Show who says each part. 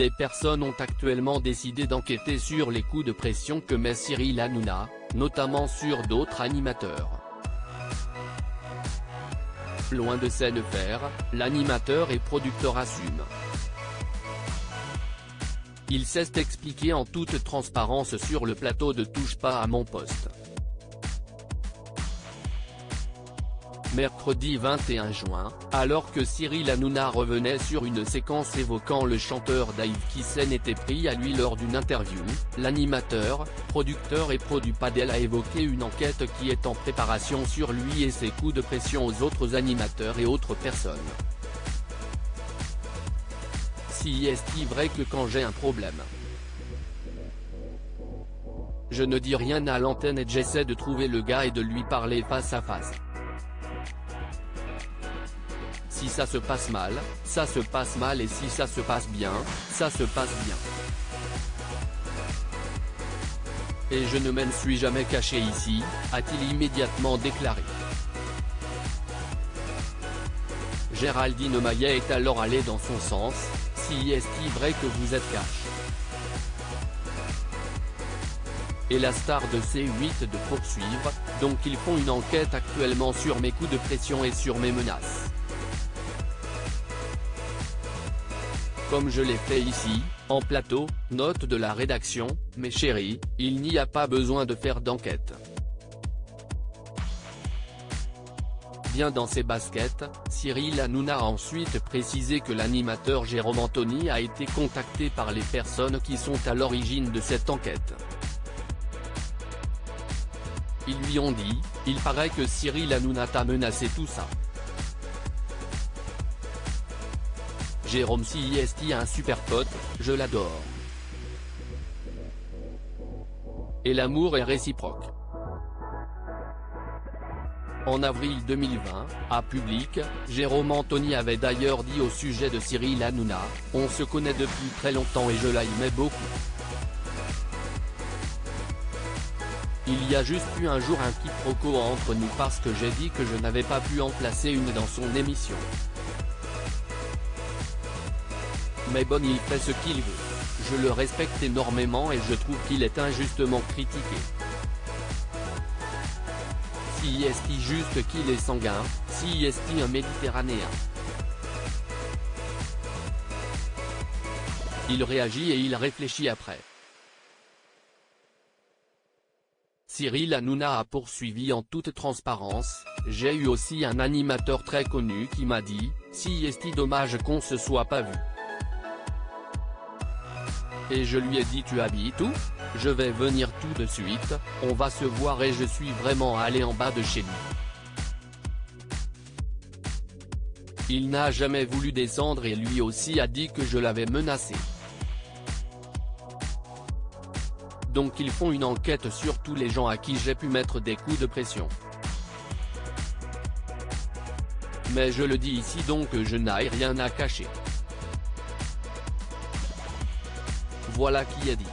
Speaker 1: Des personnes ont actuellement décidé d'enquêter sur les coups de pression que met Cyril Hanouna, notamment sur d'autres animateurs. Loin de s'en faire, l'animateur et producteur assume. Il s'est expliqué en toute transparence sur le plateau de Touche pas à mon poste. Mercredi 21 juin, alors que Cyril Hanouna revenait sur une séquence évoquant le chanteur Dave qui s'en était pris à lui lors d'une interview, l'animateur, producteur et Produpadel a évoqué une enquête qui est en préparation sur lui et ses coups de pression aux autres animateurs et autres personnes. Si est-il vrai que quand j'ai un problème, je ne dis rien à l'antenne et j'essaie de trouver le gars et de lui parler face à face. Si ça se passe mal, ça se passe mal et si ça se passe bien, ça se passe bien. Et je ne m'en suis jamais caché ici, a-t-il immédiatement déclaré. Géraldine Maillet est alors allée dans son sens, si est-il vrai que vous êtes cash. Et la star de C8 de poursuivre, donc ils font une enquête actuellement sur mes coups de pression et sur mes menaces. Comme je l'ai fait ici, en plateau, note de la rédaction, mes chéris, il n'y a pas besoin de faire d'enquête. Bien dans ses baskets, Cyril Hanouna a ensuite précisé que l'animateur Jérôme Anthony a été contacté par les personnes qui sont à l'origine de cette enquête. Ils lui ont dit, il paraît que Cyril Hanouna t'a menacé tout ça. Jérôme si est un super pote, je l'adore. Et l'amour est réciproque. En avril 2020, à Public, Jérôme Anthony avait d'ailleurs dit au sujet de Cyril Hanouna, « On se connaît depuis très longtemps et je l'aimais beaucoup. Il y a juste eu un jour un quiproquo entre nous parce que j'ai dit que je n'avais pas pu en placer une dans son émission. Mais bon, il fait ce qu'il veut. Je le respecte énormément et je trouve qu'il est injustement critiqué. Si est-il juste qu'il est sanguin, si est-il un Méditerranéen. Il réagit et il réfléchit après. Cyril Hanouna a poursuivi en toute transparence, j'ai eu aussi un animateur très connu qui m'a dit, si est-il dommage qu'on se soit pas vu. Et je lui ai dit tu habites où? Je vais venir tout de suite, on va se voir et je suis vraiment allé en bas de chez lui. Il n'a jamais voulu descendre et lui aussi a dit que je l'avais menacé. Donc ils font une enquête sur tous les gens à qui j'ai pu mettre des coups de pression. Mais je le dis ici donc je n'ai rien à cacher. Voilà qui est dit.